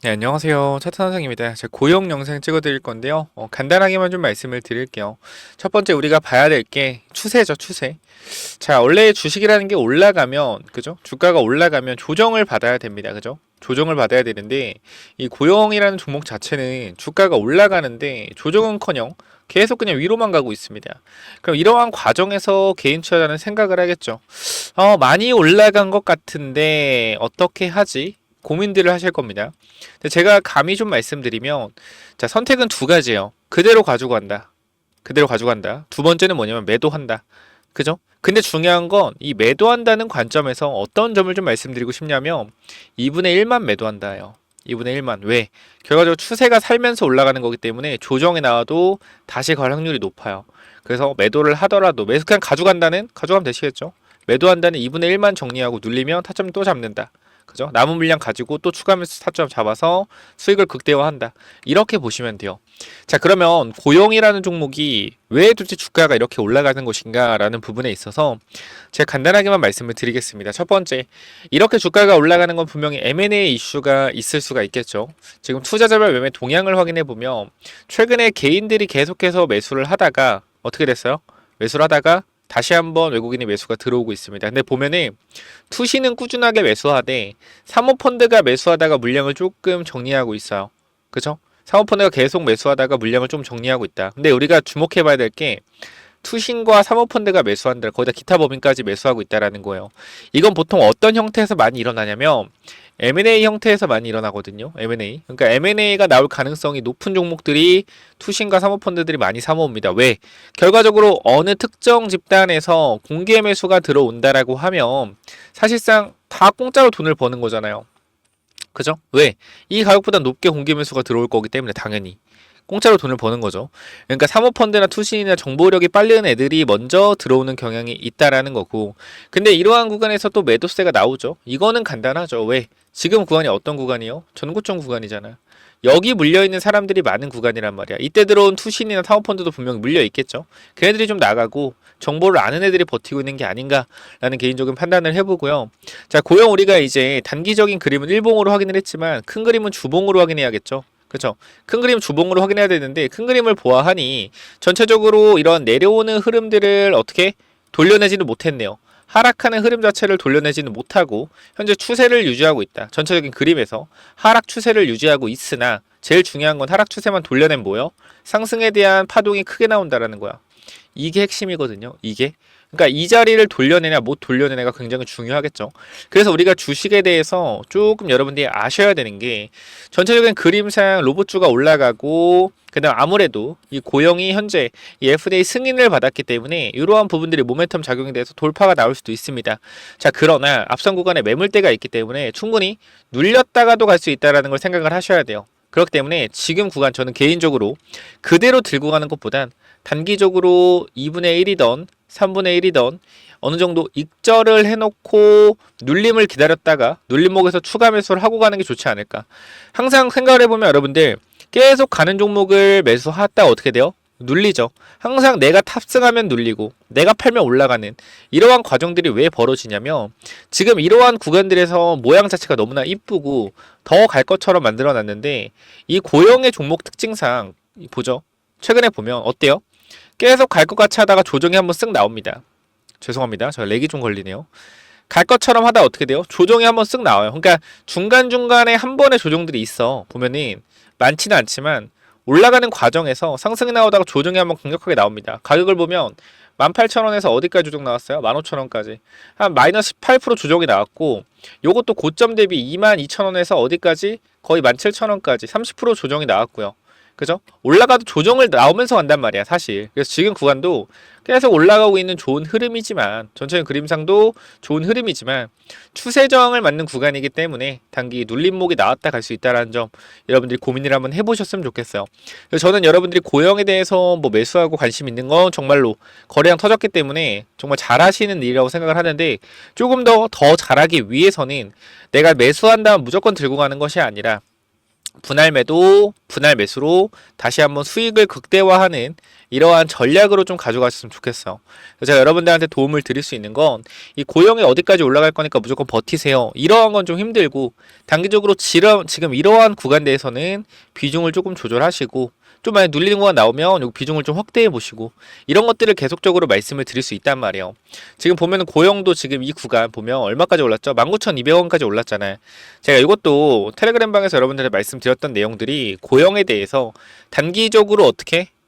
네, 안녕하세요. 차트 선생입니다. 제가 고용 영상 찍어 드릴 건데요. 간단하게만 좀 말씀을 드릴게요. 첫 번째 우리가 봐야 될 게 추세죠, 추세. 자, 원래 주식이라는 게 올라가면, 그죠? 주가가 올라가면 조정을 받아야 됩니다. 그죠? 조정을 받아야 되는데, 이 고용이라는 종목 자체는 주가가 올라가는데 조정은커녕 계속 그냥 위로만 가고 있습니다. 그럼 이러한 과정에서 개인 투자자는 생각을 하겠죠. 많이 올라간 것 같은데 어떻게 하지? 고민들을 하실 겁니다. 근데 제가 감히 좀 말씀드리면, 자, 선택은 두 가지예요. 그대로 가지고 간다. 그대로 가져간다. 두 번째는 뭐냐면 매도한다. 그죠? 근데 중요한 건 이 매도한다는 관점에서 어떤 점을 좀 말씀드리고 싶냐면 2분의 1만 매도한다예요. 2분의 1만. 왜? 결과적으로 추세가 살면서 올라가는 거기 때문에 조정이 나와도 다시 갈 확률이 높아요. 그래서 매도를 하더라도 매수 그냥 가져가면 되시겠죠? 매도한다는 2분의 1만 정리하고 눌리면 타점 또 잡는다. 그죠? 남은 물량 가지고 또 추가하면서 타점 잡아서 수익을 극대화한다. 이렇게 보시면 돼요. 자, 그러면 고용이라는 종목이 왜 도대체 주가가 이렇게 올라가는 것인가 라는 부분에 있어서 제가 간단하게만 말씀을 드리겠습니다. 첫 번째, 이렇게 주가가 올라가는 건 분명히 M&A 이슈가 있을 수가 있겠죠. 지금 투자자별 매매 동향을 확인해 보면 최근에 개인들이 계속해서 매수를 하다가 어떻게 됐어요? 매수를 하다가 다시 한번 외국인의 매수가 들어오고 있습니다. 근데 보면은 투시는 꾸준하게 매수하되 사모펀드가 매수하다가 물량을 조금 정리하고 있어요. 그죠? 사모펀드가 계속 매수하다가 물량을 좀 정리하고 있다. 근데 우리가 주목해 봐야 될 게 투신과 사모펀드가 매수한다. 거기다 기타 법인까지 매수하고 있다라는 거예요. 이건 보통 어떤 형태에서 많이 일어나냐면 M&A 형태에서 많이 일어나거든요. M&A. 그러니까 M&A가 나올 가능성이 높은 종목들이 투신과 사모펀드들이 많이 사모읍니다. 왜? 결과적으로 어느 특정 집단에서 공개 매수가 들어온다라고 하면 사실상 다 공짜로 돈을 버는 거잖아요. 그죠? 왜? 이 가격보다 높게 공개 매수가 들어올 거기 때문에 당연히 공짜로 돈을 버는 거죠. 그러니까 사모펀드나 투신이나 정보력이 빠른 애들이 먼저 들어오는 경향이 있다라는 거고. 근데 이러한 구간에서 또 매도세가 나오죠. 이거는 간단하죠. 왜? 지금 구간이 어떤 구간이요? 전고점 구간이잖아. 여기 물려있는 사람들이 많은 구간이란 말이야. 이때 들어온 투신이나 사모펀드도 분명히 물려있겠죠. 걔네들이 좀 나가고 정보를 아는 애들이 버티고 있는 게 아닌가라는 개인적인 판단을 해보고요. 자, 고용 우리가 이제 단기적인 그림은 일봉으로 확인을 했지만 큰 그림은 주봉으로 확인해야겠죠. 그렇죠. 큰 그림 주봉으로 확인해야 되는데 큰 그림을 보아하니 전체적으로 이런 내려오는 흐름들을 어떻게 돌려내지는 못했네요. 하락하는 흐름 자체를 돌려내지는 못하고 현재 추세를 유지하고 있다. 전체적인 그림에서 하락 추세를 유지하고 있으나 제일 중요한 건 하락 추세만 돌려낸 뭐요? 상승에 대한 파동이 크게 나온다라는 거야. 이게 핵심이거든요. 이게. 그러니까 이 자리를 돌려내냐 못 돌려내냐가 굉장히 중요하겠죠. 그래서 우리가 주식에 대해서 조금 여러분들이 아셔야 되는 게 전체적인 그림상 로봇주가 올라가고 그다음 아무래도 이 고영이 현재 이 FDA 승인을 받았기 때문에 이러한 부분들이 모멘텀 작용에 대해서 돌파가 나올 수도 있습니다. 자, 그러나 앞선 구간에 매물대가 있기 때문에 충분히 눌렸다가도 갈 수 있다는 걸 생각을 하셔야 돼요. 그렇기 때문에 지금 구간 저는 개인적으로 그대로 들고 가는 것보단 단기적으로 2분의 1이던 3분의 1이던 어느 정도 익절을 해놓고 눌림을 기다렸다가 눌림목에서 추가 매수를 하고 가는 게 좋지 않을까. 항상 생각을 해보면 여러분들 계속 가는 종목을 매수하다 어떻게 돼요? 눌리죠. 항상 내가 탑승하면 눌리고 내가 팔면 올라가는 이러한 과정들이 왜 벌어지냐면 지금 이러한 구간들에서 모양 자체가 너무나 이쁘고 더 갈 것처럼 만들어 놨는데 이 고형의 종목 특징상 보죠. 최근에 보면 어때요? 계속 갈 것 같이 하다가 조정이 한번 쓱 나옵니다. 죄송합니다. 저 렉이 좀 걸리네요. 갈 것처럼 하다 어떻게 돼요? 조정이 한번 쓱 나와요. 그러니까 중간중간에 한 번의 조정들이 있어. 보면은 많지는 않지만 올라가는 과정에서 상승이 나오다가 조정이 한번 강력하게 나옵니다. 가격을 보면 18,000원에서 어디까지 조정 나왔어요? 15,000원까지. 한 마이너스 8% 조정이 나왔고 요것도 고점 대비 22,000원에서 어디까지? 거의 17,000원까지 30% 조정이 나왔고요. 그죠? 올라가도 조정을 나오면서 간단 말이야, 사실. 그래서 지금 구간도 계속 올라가고 있는 좋은 흐름이지만, 전체적인 그림상도 좋은 흐름이지만, 추세 저항을 맞는 구간이기 때문에 단기 눌림목이 나왔다 갈 수 있다는 점, 여러분들이 고민을 한번 해보셨으면 좋겠어요. 그래서 저는 여러분들이 고영에 대해서 뭐 매수하고 관심 있는 건 정말로 거래량 터졌기 때문에 정말 잘하시는 일이라고 생각을 하는데, 조금 더 잘하기 위해서는 내가 매수한다면 무조건 들고 가는 것이 아니라, 분할 매도, 분할 매수로 다시 한번 수익을 극대화하는 이러한 전략으로 좀 가져갔으면 좋겠어요. 그래서 제가 여러분들한테 도움을 드릴 수 있는 건 이 고용이 어디까지 올라갈 거니까 무조건 버티세요. 이러한 건 좀 힘들고 단기적으로 지금 이러한 구간대에서는 비중을 조금 조절하시고 좀 만약 눌리는 구간 나오면 요 비중을 좀 확대해 보시고 이런 것들을 계속적으로 말씀을 드릴 수 있단 말이에요. 지금 보면은 고용도 지금 이 구간 보면 얼마까지 올랐죠? 19,200원까지 올랐잖아요. 제가 이것도 텔레그램 방에서 여러분들한테 말씀드렸던 내용들이 고용에 대해서 단기적으로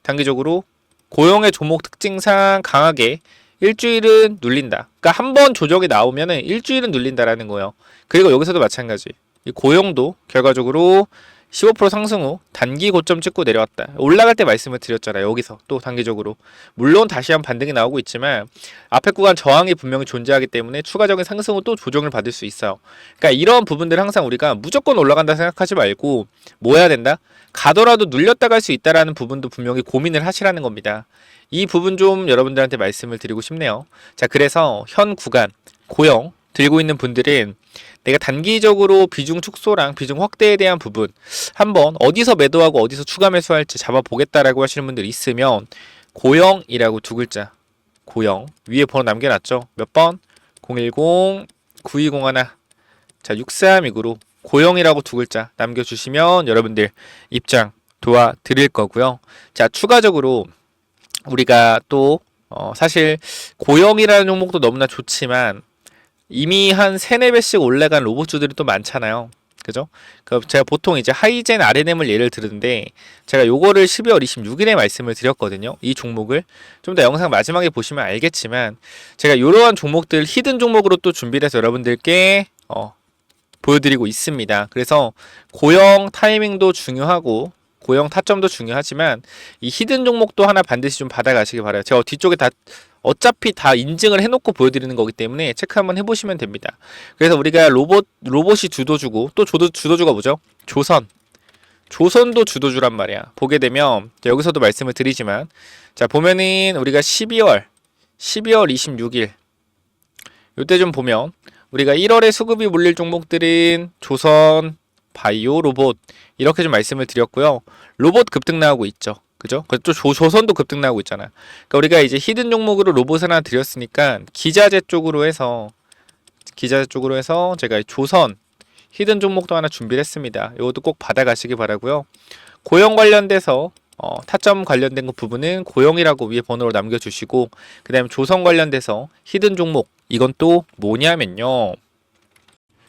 단기적으로 고용의 종목 특징상 강하게 일주일은 눌린다. 그러니까 한 번 조정이 나오면은 일주일은 눌린다라는 거예요. 그리고 여기서도 마찬가지. 이 고용도 결과적으로 15% 상승 후 단기 고점 찍고 내려왔다. 올라갈 때 말씀을 드렸잖아요. 여기서 또 단기적으로. 물론 다시 한번 반등이 나오고 있지만 앞에 구간 저항이 분명히 존재하기 때문에 추가적인 상승 후 또 조정을 받을 수 있어요. 그러니까 이런 부분들 항상 우리가 무조건 올라간다 생각하지 말고 뭐 해야 된다? 가더라도 눌렸다 갈 수 있다라는 부분도 분명히 고민을 하시라는 겁니다. 이 부분 좀 여러분들한테 말씀을 드리고 싶네요. 자, 그래서 현 구간 고용 들고 있는 분들은 내가 단기적으로 비중 축소랑 비중 확대에 대한 부분 한번 어디서 매도하고 어디서 추가 매수할지 잡아보겠다라고 하시는 분들 있으면 고영이라고 두 글자 고영 위에 번호 남겨놨죠. 몇 번? 010-9201 자 6329로 고영이라고 두 글자 남겨주시면 여러분들 입장 도와드릴 거고요. 자 추가적으로 우리가 또 사실 고영이라는 종목도 너무나 좋지만 이미 한 3-4배씩 올라간 로봇주들이 또 많잖아요. 그죠? 제가 보통 이제 하이젠 RNM을 예를 들는데 제가 요거를 12월 26일에 말씀을 드렸거든요. 이 종목을 좀 더 영상 마지막에 보시면 알겠지만 제가 이러한 종목들 히든 종목으로 또 준비를 해서 여러분들께 보여드리고 있습니다. 그래서 고영 타이밍도 중요하고 고영 타점도 중요하지만 이 히든 종목도 하나 반드시 좀 받아가시기 바라요. 제가 뒤쪽에 어차피 다 인증을 해놓고 보여드리는 거기 때문에 체크 한번 해보시면 됩니다. 그래서 우리가 로봇이 주도주고 또 주도주가 뭐죠? 조선도 주도주란 말이야. 보게 되면 여기서도 말씀을 드리지만 자 보면은 우리가 12월 26일 요때 좀 보면 우리가 1월에 수급이 몰릴 종목들은 조선, 바이오, 로봇 이렇게 좀 말씀을 드렸고요. 로봇 급등 나오고 있죠. 그죠? 또 조선도 급등 나오고 있잖아. 그러니까 우리가 이제 히든 종목으로 로봇 하나 드렸으니까 기자재 쪽으로 해서 제가 조선 히든 종목도 하나 준비를 했습니다. 이것도 꼭 받아가시기 바라고요. 고용 관련돼서 타점 관련된 부분은 고용이라고 위에 번호로 남겨주시고 그 다음에 조선 관련돼서 히든 종목 이건 또 뭐냐면요.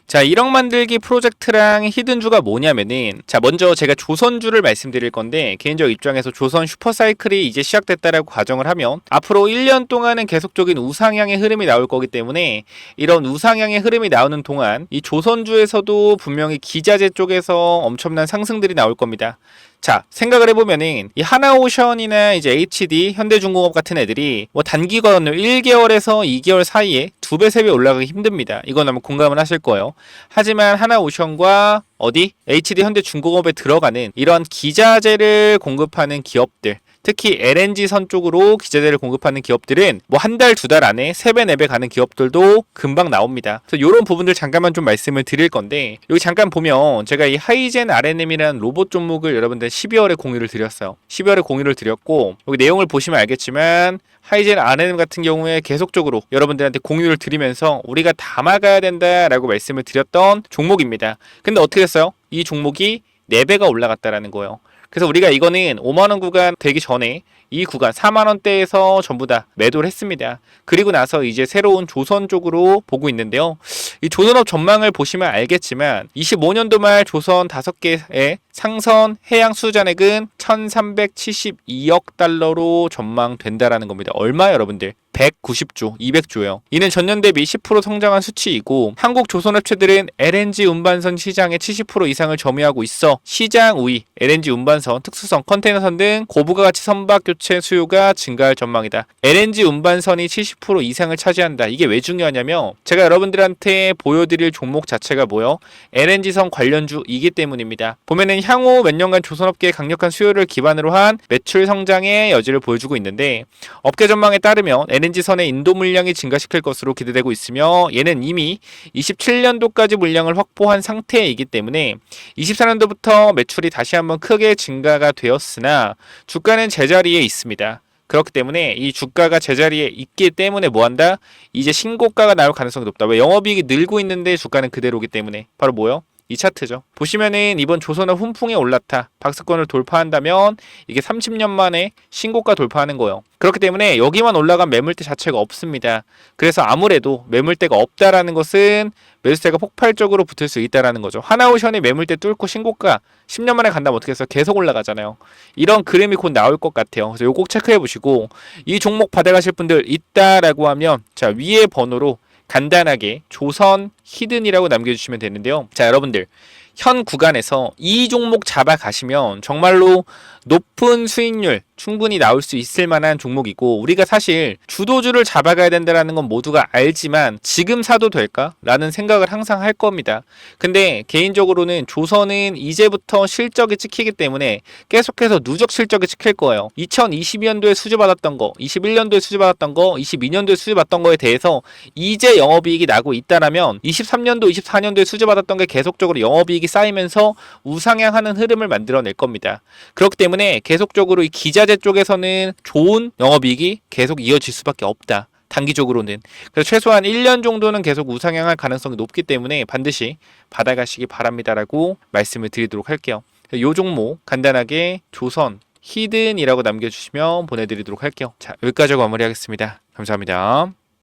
자 1억 만들기 프로젝트랑 히든주가 뭐냐면은 자 먼저 제가 조선주를 말씀드릴 건데 개인적 입장에서 조선 슈퍼사이클이 이제 시작됐다라고 가정을 하면 앞으로 1년 동안은 계속적인 우상향의 흐름이 나올 거기 때문에 이런 우상향의 흐름이 나오는 동안 이 조선주에서도 분명히 기자재 쪽에서 엄청난 상승들이 나올 겁니다. 자 생각을 해보면은 이 하나오션이나 이제 HD, 현대중공업 같은 애들이 뭐 단기간으로 1개월에서 2개월 사이에 2배, 3배 올라가기 힘듭니다. 이건 아마 공감을 하실 거예요. 하지만 하나오션과 HD, 현대중공업에 들어가는 이런 기자재를 공급하는 기업들 특히 LNG선 쪽으로 기자재를 공급하는 기업들은 뭐 한 달, 2달 안에 3배, 4배 가는 기업들도 금방 나옵니다. 그래서 이런 부분들 잠깐만 좀 말씀을 드릴 건데 여기 잠깐 보면 제가 이 하이젠 RNM이라는 로봇 종목을 여러분들 12월에 공유를 드렸어요. 12월에 공유를 드렸고 여기 내용을 보시면 알겠지만 하이젠 RNM 같은 경우에 계속적으로 여러분들한테 공유를 드리면서 우리가 담아가야 된다라고 말씀을 드렸던 종목입니다. 근데 어떻게 됐어요? 이 종목이 4배가 올라갔다라는 거예요. 그래서 우리가 이거는 5만원 구간 되기 전에 이 구간 4만원대에서 전부 다 매도를 했습니다. 그리고 나서 이제 새로운 조선 쪽으로 보고 있는데요. 이 조선업 전망을 보시면 알겠지만 25년도 말 조선 5개의 상선 해양 수주잔액은 1372억 달러로 전망된다라는 겁니다. 얼마 여러분들? 190조, 200조예요. 이는 전년 대비 10% 성장한 수치이고 한국 조선업체들은 LNG 운반선 시장의 70% 이상을 점유하고 있어 시장 우위, LNG 운반선, 특수선, 컨테이너선 등 고부가 가치 선박 교체 수요가 증가할 전망이다. LNG 운반선이 70% 이상을 차지한다. 이게 왜 중요하냐면 제가 여러분들한테 보여드릴 종목 자체가 뭐요? LNG선 관련주이기 때문입니다. 보면은 향후 몇 년간 조선업계의 강력한 수요를 기반으로 한 매출 성장의 여지를 보여주고 있는데 업계 전망에 따르면 LNG 선의 인도 물량이 증가시킬 것으로 기대되고 있으며 얘는 이미 27년도까지 물량을 확보한 상태이기 때문에 24년도부터 매출이 다시 한번 크게 증가가 되었으나 주가는 제자리에 있습니다. 그렇기 때문에 이 주가가 제자리에 있기 때문에 뭐한다? 이제 신고가가 나올 가능성이 높다. 왜? 영업이익이 늘고 있는데 주가는 그대로기 때문에. 바로 뭐요? 이 차트죠. 보시면은 이번 조선업 훈풍에 올라타 박스권을 돌파한다면 이게 30년 만에 신고가 돌파하는 거예요. 그렇기 때문에 여기만 올라간 매물대 자체가 없습니다. 그래서 아무래도 매물대가 없다라는 것은 매수세가 폭발적으로 붙을 수 있다라는 거죠. 하나오션이 매물대 뚫고 신고가 10년 만에 간다면 어떻게 해서 계속 올라가잖아요. 이런 그림이 곧 나올 것 같아요. 그래서 요거 꼭 체크해 보시고 이 종목 받아가실 분들 있다라고 하면 자 위에 번호로 간단하게 조선 히든이라고 남겨주시면 되는데요. 자 여러분들 현 구간에서 이 종목 잡아가시면 정말로 높은 수익률 충분히 나올 수 있을 만한 종목이고 우리가 사실 주도주를 잡아가야 된다는 건 모두가 알지만 지금 사도 될까? 라는 생각을 항상 할 겁니다. 근데 개인적으로는 조선은 이제부터 실적이 찍히기 때문에 계속해서 누적 실적이 찍힐 거예요. 2020년도에 수주받았던 거, 21년도에 수주받았던 거, 22년도에 수주받았던 거에 대해서 이제 영업이익이 나고 있다라면 23년도, 24년도에 수주받았던 게 계속적으로 영업이익이 쌓이면서 우상향하는 흐름을 만들어낼 겁니다. 그렇기 때문에 계속적으로 이 기자재 쪽에서는 좋은 영업이익이 계속 이어질 수밖에 없다. 단기적으로는. 그래서 최소한 1년 정도는 계속 우상향할 가능성이 높기 때문에 반드시 받아가시기 바랍니다라고 말씀을 드리도록 할게요. 이 종목 간단하게 조선 히든이라고 남겨주시면 보내드리도록 할게요. 자 여기까지 마무리하겠습니다. 감사합니다.